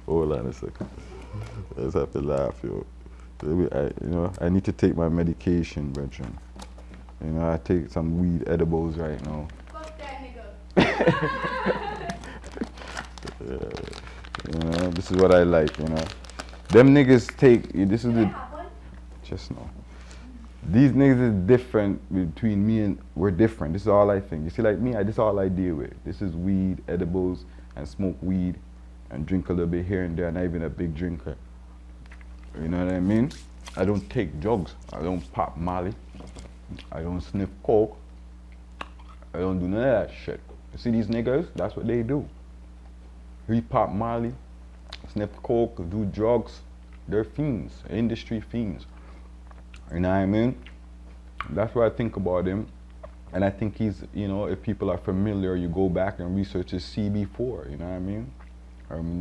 Hold on a second. I just have to laugh, yo. I need to take my medication, brethren. I take some weed edibles right now. Fuck that nigga. This is what I like, Them niggas take, this is Can I the, have one? just know. These niggas is different between me and, we're different. This is all I think. You see, like me, this is all I deal with. This is weed, edibles, and smoke weed, and drink a little bit here and there. I'm not even a big drinker. You know what I mean? I don't take drugs. I don't pop Molly. I don't sniff coke. I don't do none of that shit. You see these niggas? That's what they do. We pop Molly, sniff coke, do drugs. They're fiends, industry fiends. You know what I mean? That's what I think about him. And I think he's, if people are familiar, you go back and research his CB4, you know what I mean?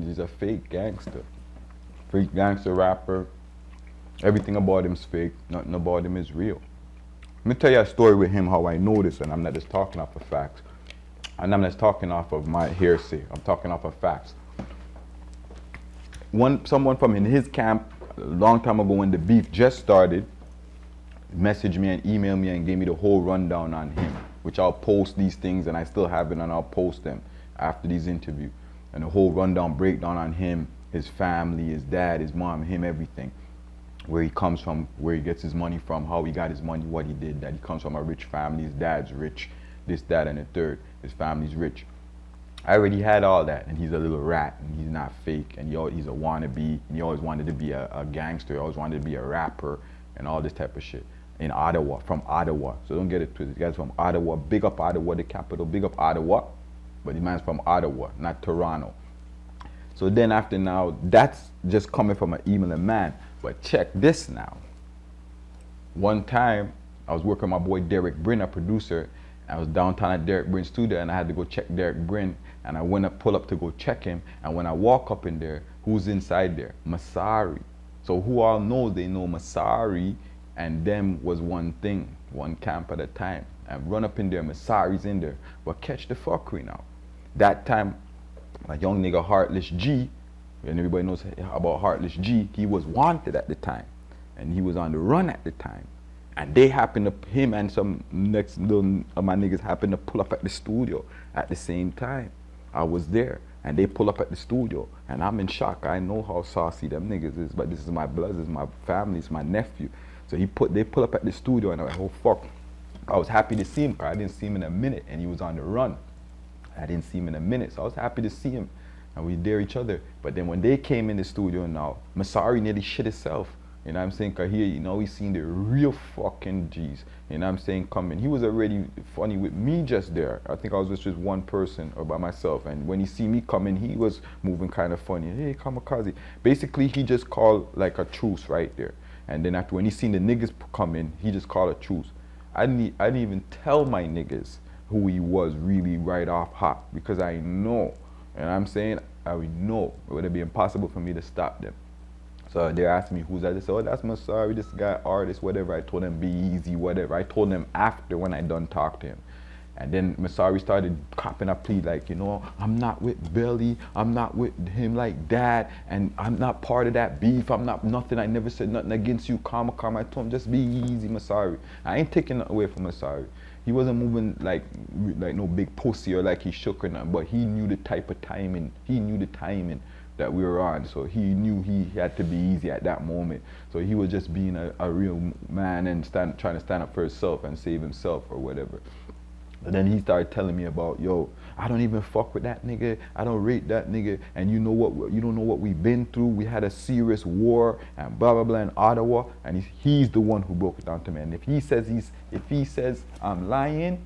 He's a fake gangster. Fake gangster rapper. Everything about him's fake. Nothing about him is real. Let me tell you a story with him, how I know this, and I'm not just talking off of facts. And I'm not just talking off of my hearsay. I'm talking off of facts. Someone from in his camp, a long time ago when the beef just started, messaged me and emailed me and gave me the whole rundown on him, which I'll post these things, and I still have it, and I'll post them after these interviews. And the whole rundown breakdown on him, his family, his dad, his mom, him, everything. Where he comes from, where he gets his money from, how he got his money, what he did, that he comes from a rich family, his dad's rich, this, that, and the third. His family's rich. I already had all that, and he's a little rat, and he's not fake, and he's a wannabe, and he always wanted to be a gangster, he always wanted to be a rapper, and all this type of shit. In Ottawa, from Ottawa. So don't get it twisted. The guy's from Ottawa. Big up Ottawa, the capital. Big up Ottawa. But the man's from Ottawa, not Toronto. So then after now, that's just coming from an email and man. But check this now. One time, I was working with my boy Derek Brin, a producer. I was downtown at Derek Brin's studio, and I had to go check Derek Brin. And I went up, pull up to go check him. And when I walk up in there, who's inside there? Masari. So who all knows, they know Masari and them was one thing, one camp at a time. And run up in there, Masari's in there. But catch the fuckery now. That time, my young nigga Heartless G, and everybody knows about Heartless G, he was wanted at the time. And he was on the run at the time. And they happened to, him and some next little of my niggas happened to pull up at the studio at the same time. I was there. And they pull up at the studio. And I'm in shock. I know how saucy them niggas is, but this is my blood, this is my family, it's my nephew. So they pull up at the studio, and I'm like, oh fuck. I was happy to see him, because I didn't see him in a minute, and he was on the run. I didn't see him in a minute, so I was happy to see him, and we dare each other. But then when they came in the studio now, Masari nearly shit himself. You know what I'm saying? Because here, he's seen the real fucking G's. You know what I'm saying? Coming. He was already funny with me just there. I think I was with just one person or by myself. And when he see me coming, he was moving kind of funny. Hey, kamikaze. Basically, he just called like a truce right there. And then after when he seen the niggas come in, he just called a truce. I didn't even tell my niggas who he was really right off hot, because I know, and I'm saying I would know it would be impossible for me to stop them. So they're asking me who's that. They said, oh, that's Masari, this guy, artist, whatever. I told them be easy, whatever. I told them after when I done talk to him. And then Masari started copping a plea like, I'm not with Belly, I'm not with him like that, and I'm not part of that beef, I'm not nothing, I never said nothing against you, calm. I told him, just be easy, Masari. I ain't taking nothing away from Masari. He wasn't moving like no big pussy or like he shook or nothing, but he knew the type of timing, that we were on, so he knew he had to be easy at that moment. So he was just being a real man and trying to stand up for himself and save himself or whatever. And then he started telling me about, yo, I don't even fuck with that nigga. I don't rate that nigga. And you know what? You don't know what we've been through. We had a serious war and blah blah blah in Ottawa. And he's the one who broke it down to me. And if he says I'm lying,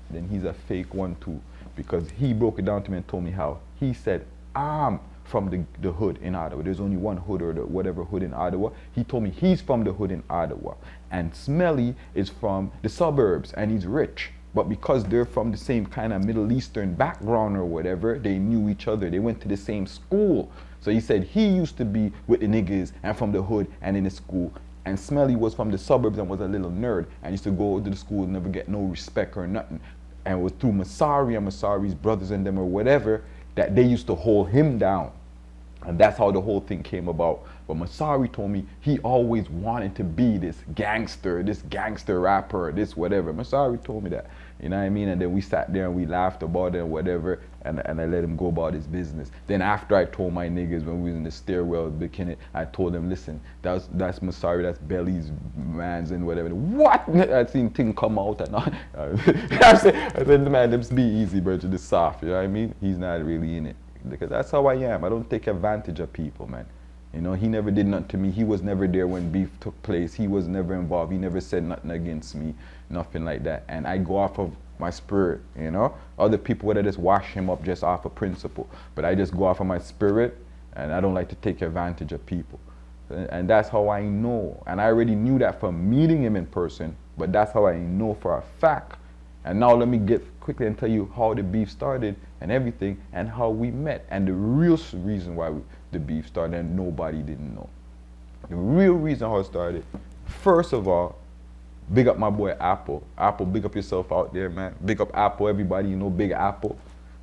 then he's a fake one too, because he broke it down to me and told me how he said I'm from the hood in Ottawa. There's only one hood or whatever hood in Ottawa. He told me he's from the hood in Ottawa, and Smelly is from the suburbs and he's rich. But because they're from the same kind of Middle Eastern background or whatever, they knew each other. They went to the same school. So he said he used to be with the niggas and from the hood and in the school. And Smelly was from the suburbs and was a little nerd and used to go to the school and never get no respect or nothing. And it was through Masari and Masari's brothers and them or whatever, that they used to hold him down. And that's how the whole thing came about. But Masari told me he always wanted to be this gangster rapper, this whatever. Masari told me that. You know what I mean? And then we sat there and we laughed about it and whatever, and I let him go about his business. Then after I told my niggas when we was in the stairwell beginning, I told them, listen, that's Masari, that's Belly's mans and whatever. What? I seen thing come out and I said, man, let's be easy, bro, this soft, you know what I mean? He's not really in it. Because that's how I am. I don't take advantage of people, man. You know, he never did nothing to me. He was never there when beef took place. He was never involved. He never said nothing against me, nothing like that. And I go off of my spirit, you know. Other people would just wash him up just off of principle. But I just go off of my spirit, and I don't like to take advantage of people. And that's how I know. And I already knew that from meeting him in person, but that's how I know for a fact. And now let me get quickly and tell you how the beef started and everything and how we met and the real reason why the beef started and nobody didn't know. The real reason how it started, first of all, big up my boy Apple. Apple, big up yourself out there, man. Big up Apple, everybody you know, Big Apple.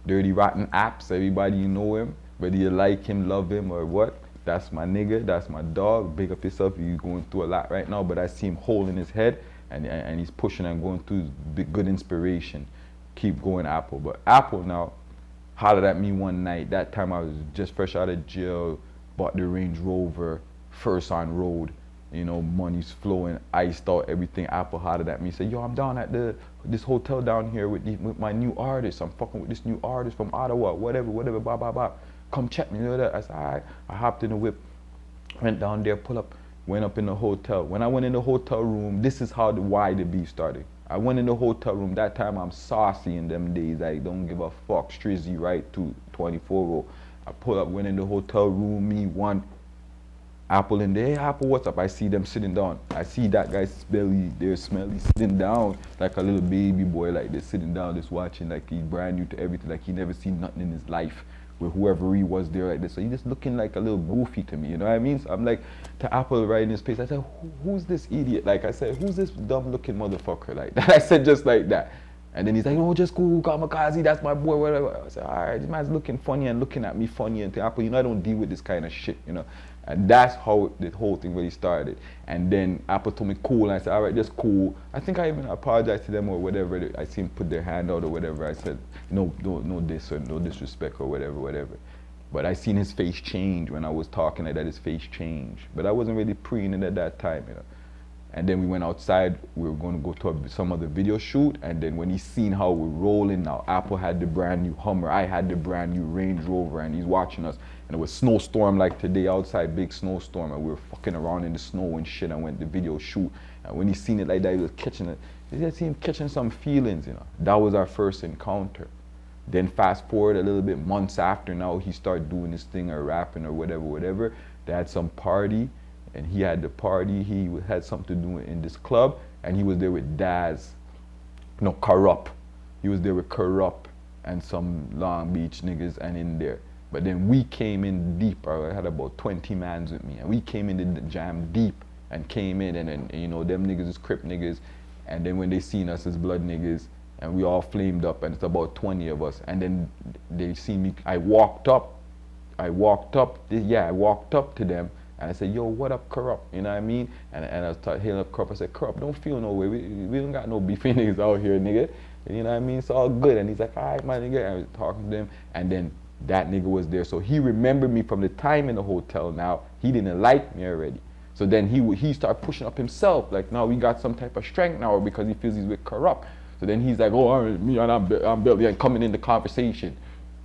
Dirty Rotten Apps, everybody you know him. Whether you like him, love him or what. That's my nigga, that's my dog. Big up yourself, you're going through a lot right now, but I see him holding his head. And he's pushing and going through good inspiration. Keep going, Apple. But Apple now hollered at me one night. That time I was just fresh out of jail, bought the Range Rover, first on road. You know, money's flowing, iced out, everything. Apple hollered at me, said, yo, I'm down at this hotel down here with my new artist. I'm fucking with this new artist from Ottawa, whatever, blah, blah, blah. Come check me, you know that? I said, all right. I hopped in the whip, went down there, pull up. Went up in the hotel. When I went in the hotel room, this is why the beef started. I went in the hotel room. That time I'm saucy in them days. I don't give a fuck. Strizzy right to 24. I pull up, went in the hotel room, me, one, Apple in there. Hey, Apple, what's up? I see them sitting down. I see that guy they're smelly, sitting down like a little baby boy, like they're sitting down, just watching, like he's brand new to everything, like he never seen nothing in his life. With whoever he was there like this. So he's just looking like a little goofy to me, you know what I mean? So I'm like, to Apple right in his face, I said, who's this idiot? Like I said, who's this dumb looking motherfucker like that? I said just like that. And then he's like, oh, just cool, Kamikaze, that's my boy, whatever. I said, all right, this man's looking funny and looking at me funny and Apple, you know, I don't deal with this kind of shit, you know? And that's how the whole thing really started. And then Apple told me cool, and I said, all right, just cool. I think I even apologized to them or whatever. I seen put their hand out or whatever. I said, no this or no disrespect or whatever. But I seen his face change when I was talking like that, his face changed. But I wasn't really preening at that time, you know. And then we went outside, we were going to go to some other video shoot, and then when he seen how we're rolling now, Apple had the brand new Hummer, I had the brand new Range Rover, and he's watching us. And it was snowstorm like today outside, big snowstorm, and we were fucking around in the snow and shit, and went to video shoot. And when he seen it like that, he was catching it. He just seen him catching some feelings, you know. That was our first encounter. Then fast forward a little bit, months after now, he started doing this thing or rapping or whatever. They had some party. And he had the party, he had something to do in this club, and he was there with Daz, no, Corrupt. He was there with Corrupt and some Long Beach niggas and in there. But then we came in deep, I had about 20 mans with me, and we came in the jam deep and came in, and you know, them niggas is Crip niggas, and then when they seen us as blood niggas, and we all flamed up, and it's about 20 of us, and then they see me, I walked up to them, and I said, yo, what up, Corrupt? You know what I mean? And I was hailing up Corrupt. I said, Corrupt, don't feel no way. We don't got no beefy niggas out here, nigga. You know what I mean? It's all good. And he's like, all right, my nigga. And I was talking to him. And then that nigga was there. So he remembered me from the time in the hotel now. He didn't like me already. So then he started pushing up himself. Like, now we got some type of strength now because he feels he's with Corrupt. So then he's like, oh, all right, me and I'm Billy. And coming in the conversation.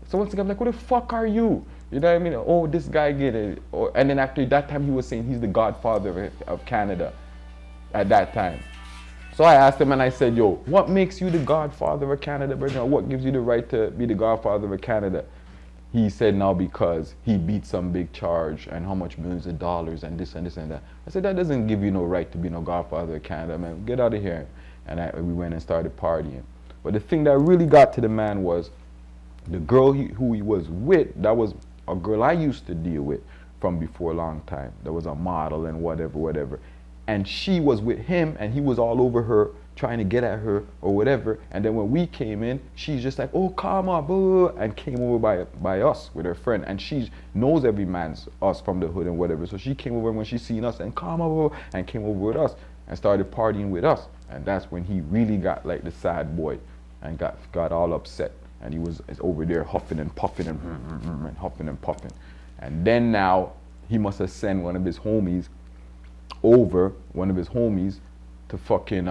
So once again, I'm like, what the fuck are you? You know what I mean? Oh, this guy get it. And then after that time, he was saying he's the godfather of Canada at that time. So I asked him and I said, yo, what makes you the godfather of Canada, brother? What gives you the right to be the godfather of Canada? He said, now because he beat some big charge and how much millions of dollars and this and this and that. I said, that doesn't give you no right to be no godfather of Canada, man. Get out of here. And we went and started partying. But the thing that really got to the man was the girl who he was with, that was a girl I used to deal with from before a long time. There was a model and whatever. And she was with him and he was all over her trying to get at her or whatever. And then when we came in, she's just like, oh, calm up, and came over by us with her friend. And she knows every man's us from the hood and whatever. So she came over when she seen us and calm up and came over with us and started partying with us. And that's when he really got like the sad boy and got all upset. And he was over there huffing and puffing and huffing and puffing. And then now he must have sent one of his homies to fucking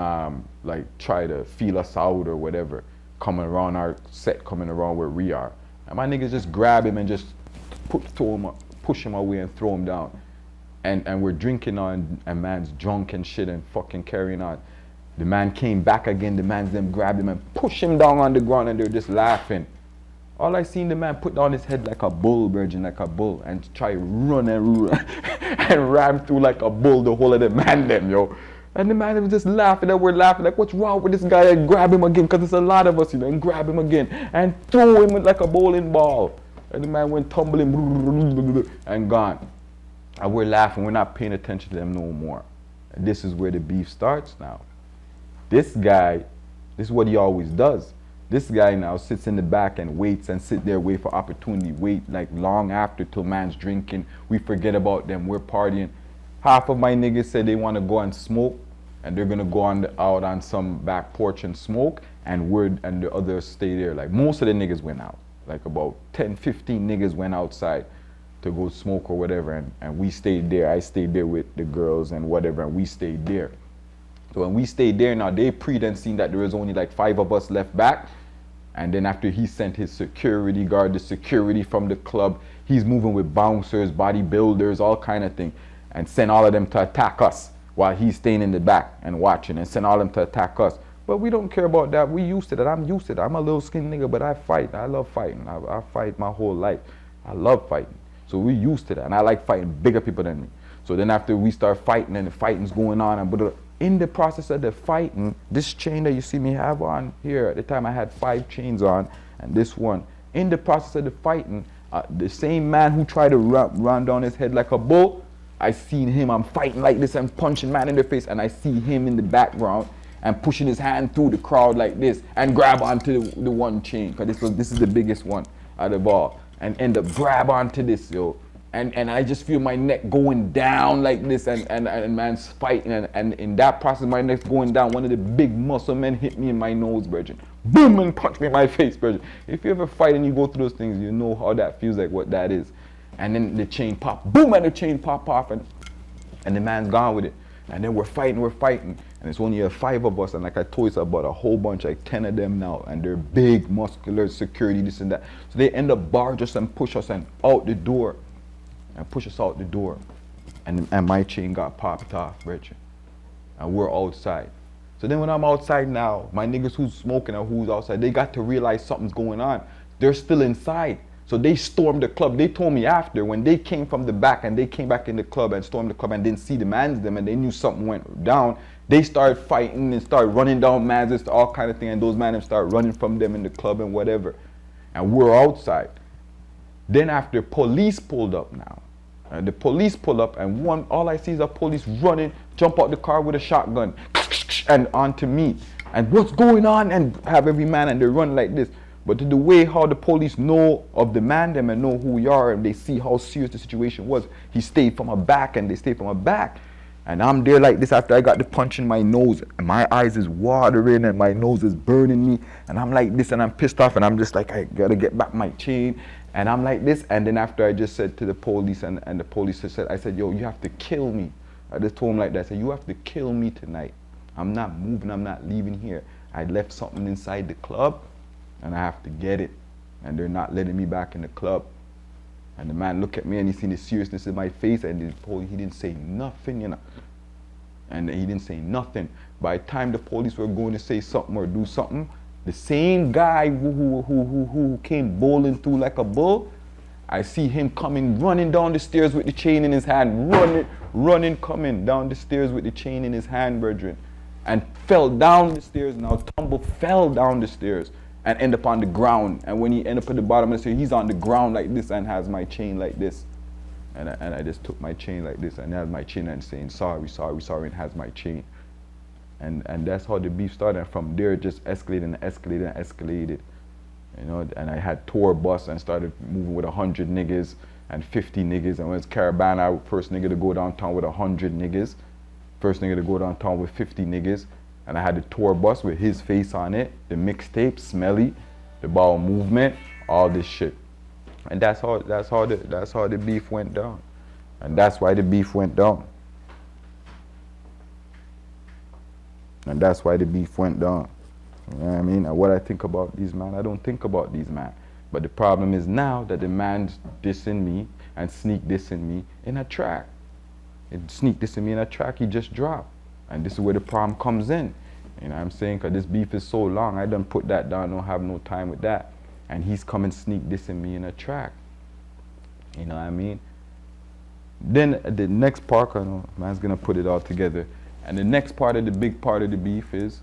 like try to feel us out or whatever, coming around our set, coming around where we are. And my niggas just grab him and just push him away and throw him down. And we're drinking on, and man's drunk and shit and fucking carrying on. The man came back again, the man's them grabbed him and pushed him down on the ground and they're just laughing. All I seen the man put down his head like a bull, virgin, like a bull, and try run and ram through like a bull the whole of the man them, yo. And the man was just laughing and we're laughing like, what's wrong with this guy? And grab him again, because there's a lot of us, you know, and grab him again and throw him like a bowling ball. And the man went tumbling and gone. And we're laughing, we're not paying attention to them no more. And this is where the beef starts now. This guy, this is what he always does. This guy now sits in the back and waits and sit there, wait for opportunity, wait like long after till man's drinking. We forget about them, we're partying. Half of my niggas said they want to go and smoke, and they're gonna go out on some back porch and smoke, and the others stay there. Like most of the niggas went out. Like about 10, 15 niggas went outside to go smoke or whatever, and we stayed there. I stayed there with the girls and whatever, and we stayed there. So when we stayed there now, they then seen that there was only like 5 of us left back. And then after he sent his security guard, the security from the club, he's moving with bouncers, bodybuilders, all kind of thing, and sent all of them to attack us while he's staying in the back and watching, and sent all of them to attack us. But we don't care about that. We used to that. I'm used to that. I'm a little skinny nigga, but I fight. I love fighting. I fight my whole life. I love fighting. So we used to that. And I like fighting bigger people than me. So then after we start fighting and the fighting's going on, and in the process of the fighting, this chain that you see me have on here, at the time I had 5 chains on, and this one. In the process of the fighting, the same man who tried to run down his head like a bull, I seen him, I'm fighting like this and punching man in the face, and I see him in the background and pushing his hand through the crowd like this and grab onto the one chain, because this is the biggest one out of all, and end up grab onto this, yo. And I just feel my neck going down like this, and man's fighting, and in that process my neck's going down, one of the big muscle men hit me in my nose, virgin. Boom, and punch me in my face, virgin. If you ever fight and you go through those things, you know how that feels, like what that is. And then the chain pop, boom, and the chain pop off, and the man's gone with it. And then we're fighting, and it's only 5 of us, and like I told you, it's about a whole bunch, like 10 of them now, and they're big, muscular, security, this and that. So they end up barge us and push us and out the door. And push us out the door, and my chain got popped off, Richard. And we're outside. So then when I'm outside now, my niggas who's smoking or who's outside, they got to realize something's going on. They're still inside. So they stormed the club. They told me after, when they came from the back and they came back in the club and stormed the club and didn't see the mans them and they knew something went down, they started fighting and started running down mans and all kind of thing, and those mans started running from them in the club and whatever. And we're outside. Then after, police pulled up now. The police pull up, and all I see is a police running, jump out the car with a shotgun, and onto me. And what's going on? And have every man, and they run like this. But the way how the police know of the man them and know who we are, and they see how serious the situation was, he stayed from a back, and they stayed from a back. And I'm there like this after I got the punch in my nose, and my eyes is watering, and my nose is burning me, and I'm like this, and I'm pissed off, and I'm just like, I gotta get back my chain. And I'm like this, and then after I just said to the police, and the police said, I said, yo, you have to kill me. I just told him like that. I said, you have to kill me tonight. I'm not moving, I'm not leaving here. I left something inside the club, and I have to get it. And they're not letting me back in the club. And the man looked at me, and he seen the seriousness in my face, and the police, he didn't say nothing, you know. And he didn't say nothing. By the time the police were going to say something or do something, the same guy who came bowling through like a bull, I see him coming, running down the stairs with the chain in his hand, coming down the stairs with the chain in his hand, brethren, and fell down the stairs, fell down the stairs, and end up on the ground. And when he end up at the bottom of the stairs, he's on the ground like this and has my chain like this. And I just took my chain like this and has my chain and saying, sorry, and has my chain. And that's how the beef started. And from there, it just escalated and escalated and escalated. You know, and I had tour bus and started moving with 100 niggas and 50 niggas. And when it's Caravana, I was first nigga to go downtown with 100 niggas. First nigga to go downtown with 50 niggas. And I had the tour bus with his face on it, the mixtape, Smelly, the Bowel Movement, all this shit. And that's how the beef went down. And that's why the beef went down. And that's why the beef went down. You know what I mean? And what I think about these man, I don't think about these man. But the problem is now that the man's dissing me and sneak dissing me in a track. It sneak dissing me in a track he just dropped. And this is where the problem comes in. You know what I'm saying? Because this beef is so long, I done put that down, don't have no time with that. And he's coming sneak dissing me in a track. You know what I mean? Then the next part, I know man's gonna put it all together. And the next part of the big part of the beef is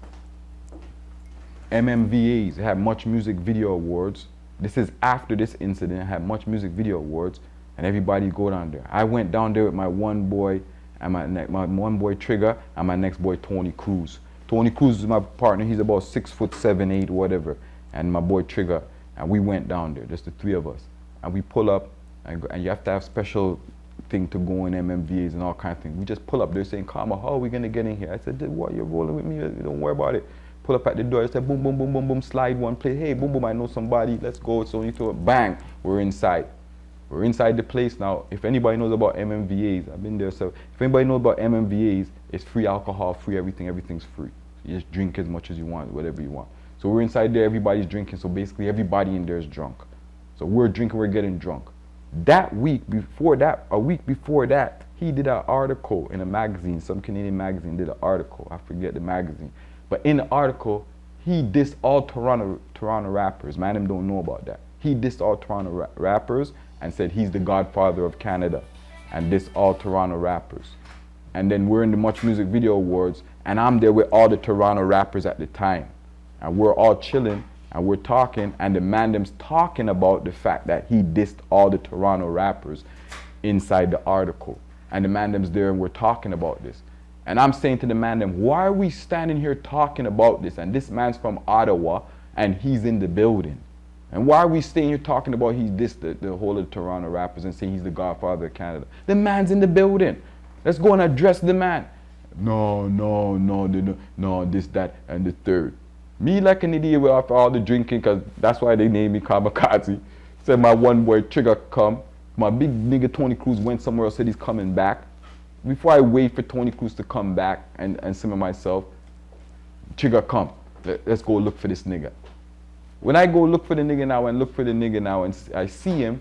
MMVAs have Much Music Video Awards. This is after this incident, had Much Music Video Awards, and everybody go down there. I went down there with my one boy and my one boy Trigger and my next boy Tony Cruz. Tony Cruz is my partner. He's about 6'7", 8", whatever, and my boy Trigger. And we went down there, just the three of us. And we pull up, and you have to have special thing to go in MMVAs and all kinds of things. We just pull up there saying, Karma, how are we gonna get in here? I said, what, you're rolling with me? Don't worry about it. Pull up at the door, I said, boom, boom, boom, boom, boom, slide one, play, hey, boom, boom, I know somebody, let's go. So you throw it, bang, we're inside. We're inside the place now. If anybody knows about MMVAs, I've been there, so if anybody knows about MMVAs, it's free alcohol, free everything, everything's free. You just drink as much as you want, whatever you want. So we're inside there, everybody's drinking, so basically everybody in there is drunk. So we're drinking, we're getting drunk. That week before that, a week before that, he did an article in a magazine, some Canadian magazine did an article, I forget the magazine. But in the article, he dissed all Toronto rappers. Man, them don't know about that. He dissed all Toronto rappers and said he's the godfather of Canada and dissed all Toronto rappers. And then we're in the Much Music Video Awards and I'm there with all the Toronto rappers at the time. And we're all chilling and we're talking and the man them's talking about the fact that he dissed all the Toronto rappers inside the article. And the man them's there and we're talking about this. And I'm saying to the man them, why are we standing here talking about this? And this man's from Ottawa and he's in the building. And why are we staying here talking about he dissed the whole of the Toronto rappers and saying he's the godfather of Canada? The man's in the building. Let's go and address the man. No, this, that, and the third. Me like an idiot with all the drinking, because that's why they named me Kamikaze. Said my one boy Trigger come. My big nigga Tony Cruz went somewhere else, said he's coming back. Before I wait for Tony Cruz to come back and simmer myself, Trigger come. Let's go look for this nigga. When I go look for the nigga now and I see him,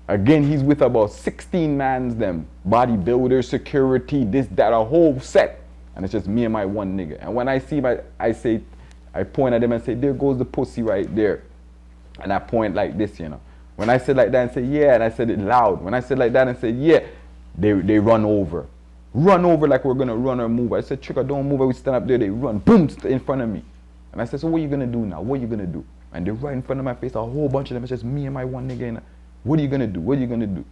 again he's with about 16 mans them. Bodybuilder, security, this, that, a whole set. And it's just me and my one nigga. And when I see him, I point at him and say, there goes the pussy right there. And I point like this, you know. When I said like that and say, yeah, and I said it loud. When I said like that and said, yeah, they run over. Run over like we're gonna run or move. I said, Trigger, don't move. We stand up there, they run, boom, in front of me. And I said, so what are you gonna do now? What are you gonna do? And they're right in front of my face, a whole bunch of them. It's just me and my one nigga. And what are you gonna do? What are you gonna do?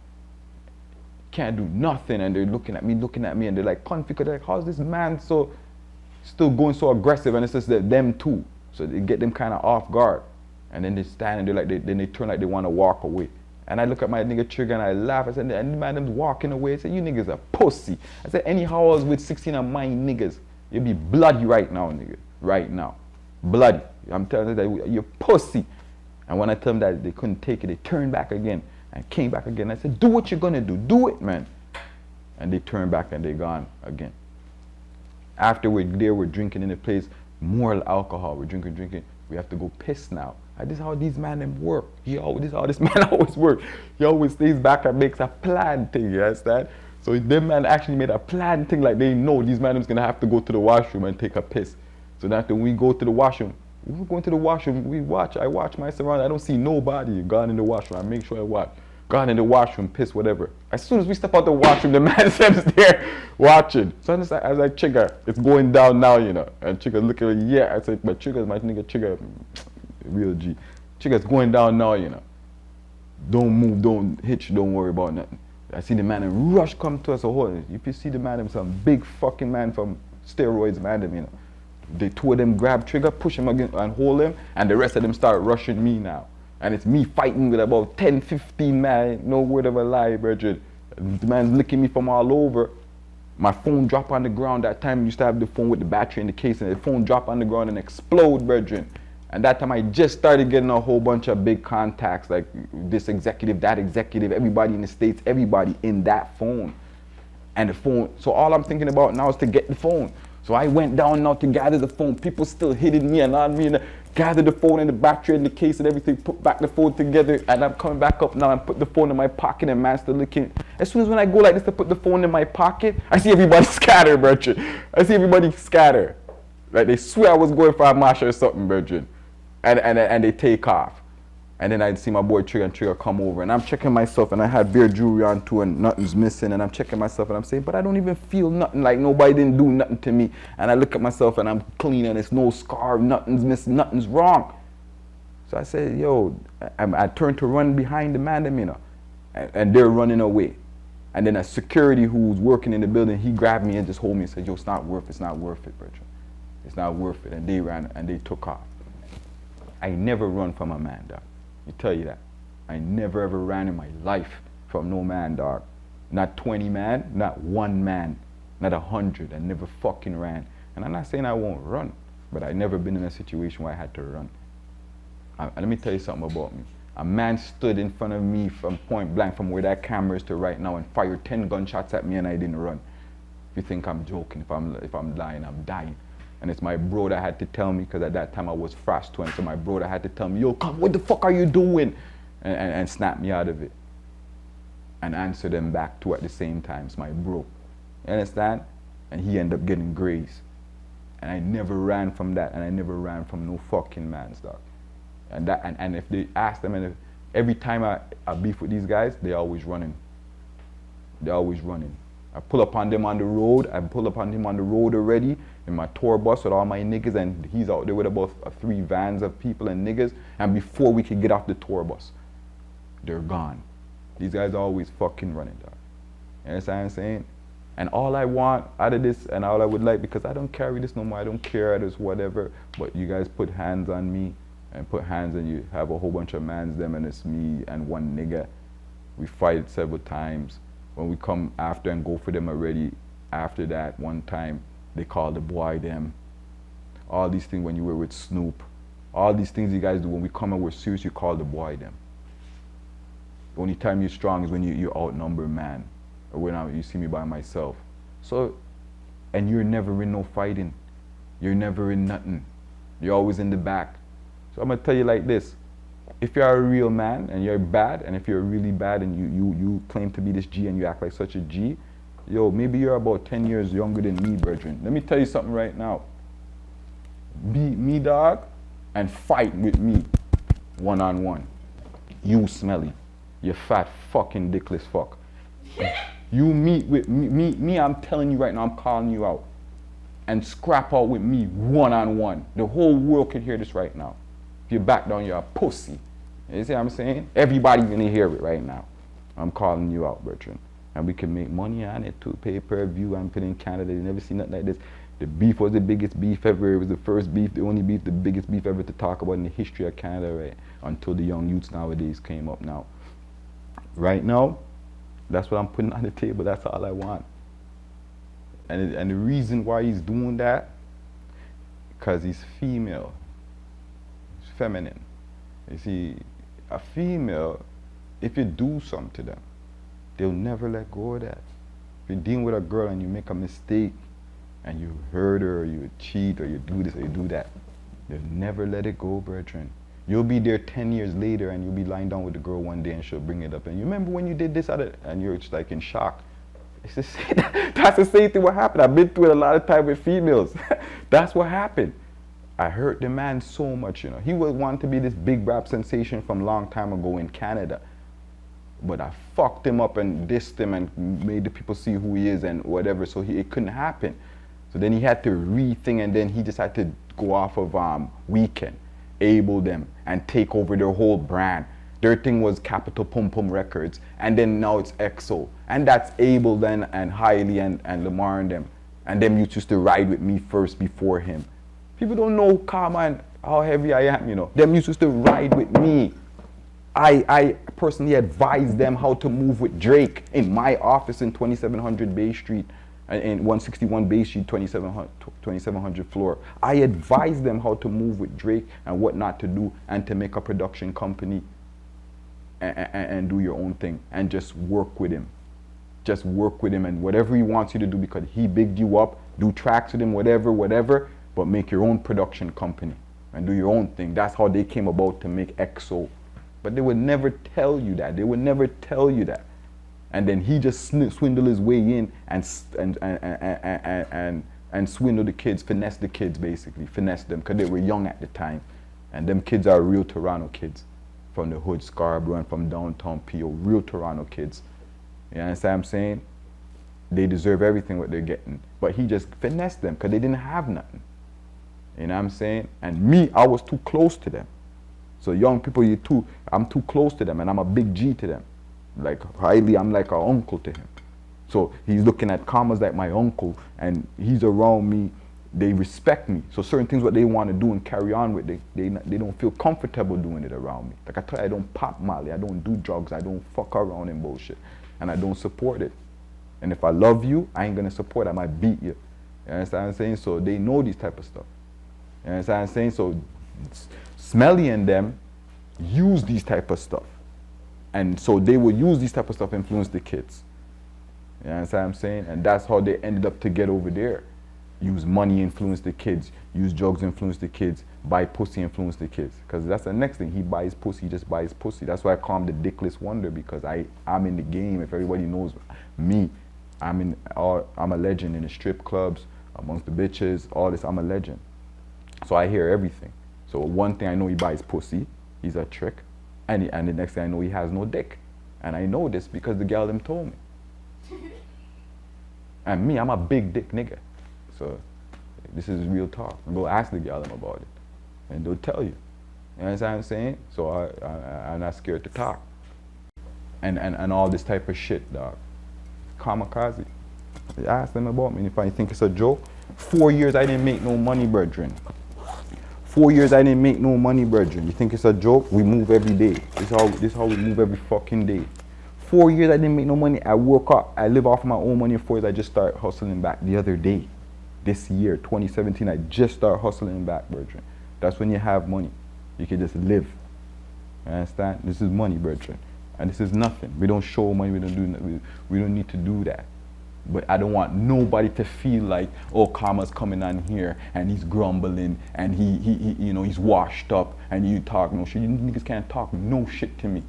Can't do nothing. And they're looking at me, and they're like, conflict. They're like, how's this man so still going so aggressive? And it's just them too. So they get them kind of off guard. And then they stand and they're like, then they turn like they want to walk away. And I look at my nigga Trigger and I laugh. I said, and the man them's walking away. I said, you niggas are pussy. I said, anyhow I was with 16 of my niggas, you'd be bloody right now, nigga. Right now. Bloody. I'm telling you that you're pussy. And when I tell them that they couldn't take it, they turned back again and came back again. I said, do what you're gonna do. Do it, man. And they turned back and they gone again. After we're there, we're drinking in the place, more alcohol. We're drinking. We have to go piss now. This is how these man them work. This is how this man always work. He always stays back and makes a plan thing, you understand? So them man actually made a plan thing, like they know these man them's gonna have to go to the washroom and take a piss. So that when we go to the washroom, we're going to the washroom, I watch my surroundings. I don't see nobody gone in the washroom. I make sure I watch. Gone in the washroom, piss, whatever. As soon as we step out the washroom, the man is there watching. So I was like, Trigger, it's going down now, you know. And Trigger looking at me, yeah. I said, but Trigger's my nigga, Trigger, real G. Trigger's going down now, you know. Don't move, don't hitch, don't worry about nothing. I see the man and rush come to us. So hold it. If you see the man, some big fucking man from steroids, man, you know. the two of them grab trigger, push him again and hold him, and the rest of them start rushing me now. And it's me fighting with about 10, 15 man, no word of a lie, brethren. The man's licking me from all over. My phone drop on the ground. That time I used to have the phone with the battery in the case, and the phone drop on the ground and explode, brethren. And that time I just started getting a whole bunch of big contacts, like this executive, that executive, everybody in the States, everybody in that phone. And the phone, so all I'm thinking about now is to get the phone. So I went down now to gather the phone. People still hitting me and on me, and gather the phone and the battery in the case and everything, put back the phone together, and I'm coming back up now and put the phone in my pocket, and man still looking. As soon as when I go like this to put the phone in my pocket, I see everybody scatter, brethren. I see everybody scatter. Like they swear I was going for a march or something, brethren. And they take off. And then I see my boy Trigger and Trigger come over, and I'm checking myself, and I had beer jewelry on too, and nothing's missing, and I'm checking myself, and I'm saying, but I don't even feel nothing, like nobody didn't do nothing to me. And I look at myself, and I'm clean, and it's no scar, nothing's missing, nothing's wrong. So I said, yo, I turned to run behind the man, them, you know, and they're running away. And then a security who's working in the building, he grabbed me and just hold me and said, yo, it's not worth it, brethren. It's not worth it. And they ran, and they took off. I never run from a man, dog. I tell you that. I never ever ran in my life from no man, dog. Not 20 man, not 1 man, not 100. I never fucking ran. And I'm not saying I won't run, but I never been in a situation where I had to run. Let me tell you something about me. A man stood in front of me from point blank, from where that camera is to right now, and fired 10 gunshots at me, and I didn't run. If you think I'm joking, if I'm lying, I'm dying. And it's my bro that had to tell me, because at that time I was fast 20, so my bro that had to tell me, yo, come, what the fuck are you doing? And snap me out of it. And answer them back too at the same time. It's my bro. You understand? And he ended up getting grazed. And I never ran from that, and I never ran from no fucking man's dog. And if they ask them, and every time I beef with these guys, they're always running. They're always running. I pull up on them on the road. I pull up on him on the road already in my tour bus with all my niggas, and he's out there with about 3 vans of people and niggas. And before we could get off the tour bus, they're gone. These guys are always fucking running, dog. You understand what I'm saying? And all I want out of this, and all I would like, because I don't carry this no more, I don't care, this whatever, but you guys put hands on me and put hands on you, have a whole bunch of mans them, and it's me and 1 nigga. We fight several times. When we come after and go for them already, after that, one time, they call the boy them. All these things when you were with Snoop. All these things you guys do, when we come and we're serious, you call the boy them. The only time you're strong is when you outnumber man. Or when you see me by myself. So, and you're never in no fighting. You're never in nothing. You're always in the back. So I'm gonna tell you like this. If you're a real man and you're bad, and if you're really bad and you claim to be this G and you act like such a G, yo, maybe you're about 10 years younger than me, brethren. Let me tell you something right now. Beat me, dog, and fight with me one-on-one. You smelly. You fat fucking dickless fuck. You meet with me, I'm telling you right now, I'm calling you out. And scrap out with me one-on-one. The whole world can hear this right now. If you back down, you're a pussy. You see what I'm saying? Everybody's gonna hear it right now. I'm calling you out, Bertrand. And we can make money on it too. Pay-per-view, I'm putting in Canada. You never seen nothing like this. The beef was the biggest beef ever. It was the first beef, the only beef, the biggest beef ever to talk about in the history of Canada, right? Until the young youths nowadays came up now. Right now, that's what I'm putting on the table. That's all I want. And the reason why he's doing that, because he's female. He's feminine. You see, a female, if you do something to them, they'll never let go of that. If you're dealing with a girl and you make a mistake and you hurt her or you cheat or you do this or you do that, they'll never let it go, brethren. You'll be there 10 years later and you'll be lying down with the girl one day and she'll bring it up. And you remember when you did this and you're just like in shock. It's the same, that's the same thing what happened. I've been through it a lot of time with females. That's what happened. I hurt the man so much, you know. He was wanting to be this big rap sensation from a long time ago in Canada. But I fucked him up and dissed him and made the people see who he is and whatever, so it couldn't happen. So then he had to rethink, and then he just had to go off of Weekend, Able them, and take over their whole brand. Their thing was Capital Pum Pum Records, and then now it's EXO. And that's Able then, and Hailey and Lamar and them. And them used to ride with me first before him. People don't know Karma and how heavy I am, you know. Them used to still ride with me. I personally advised them how to move with Drake in my office in 2700 Bay Street, in 161 Bay Street, 2700 floor. I advised them how to move with Drake and what not to do, and to make a production company and do your own thing and just work with him. Just work with him and whatever he wants you to do, because he bigged you up, do tracks with him, whatever, but make your own production company and do your own thing. That's how they came about to make EXO. But they would never tell you that. They would never tell you that. And then he just swindled his way in and swindle the kids, finesse the kids basically, finesse them because they were young at the time. And them kids are real Toronto kids from the hood, Scarborough, and from downtown PO, real Toronto kids. You understand what I'm saying? They deserve everything what they're getting. But he just finessed them because they didn't have nothing. You know what I'm saying? And me, I was too close to them. So young people, I'm too close to them and I'm a big G to them. Like highly, I'm like an uncle to him. So he's looking at Karma's like my uncle and he's around me. They respect me. So certain things what they want to do and carry on with, they don't feel comfortable doing it around me. Like I tell you, I don't pop Molly, I don't do drugs, I don't fuck around and bullshit. And I don't support it. And if I love you, I ain't gonna support it, I might beat you. You understand what I'm saying? So they know these type of stuff. You understand what I'm saying? So Smelly and them use these type of stuff. And so they will use these type of stuff to influence the kids. You understand what I'm saying? And that's how they ended up to get over there. Use money influence the kids, use drugs influence the kids, buy pussy influence the kids. Because that's the next thing, he buys pussy, he just buys pussy. That's why I call him the Dickless Wonder, because I'm in the game. If everybody knows me, I'm a legend in the strip clubs, amongst the bitches, all this, I'm a legend. So I hear everything. So one thing I know, he buys pussy, he's a trick, and the next thing I know, he has no dick. And I know this because the gal them told me. And me, I'm a big dick nigga. So this is real talk. Go ask the gal them about it. And they'll tell you. You understand what I'm saying? So I'm not scared to talk. And all this type of shit, dog. Kamikaze. They ask them about me, and if I think it's a joke, 4 years I didn't make no money, brethren. 4 years I didn't make no money, brethren. You think it's a joke? We move every day. This is how we move every fucking day. 4 years I didn't make no money. I work up. I live off my own money. 4 years I just start hustling back the other day. This year, 2017, I just start hustling back, brethren. That's when you have money. You can just live. You understand? This is money, brethren. And this is nothing. We don't show money. We don't do nothing. We don't need to do that. But I don't want nobody to feel like, oh, Karma's coming on here and he's grumbling and he you know, he's washed up and you talk no shit. You niggas can't talk no shit to me.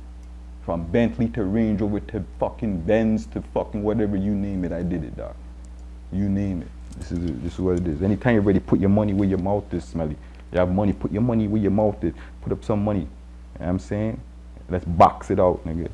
From Bentley to Range Rover to fucking Benz to fucking whatever you name it, I did it, dog. You name it. This is what it is. Anytime you're ready, put your money where your mouth is, Smelly. You have money, put your money where your mouth is. Put up some money. You know what I'm saying? Let's box it out, nigga.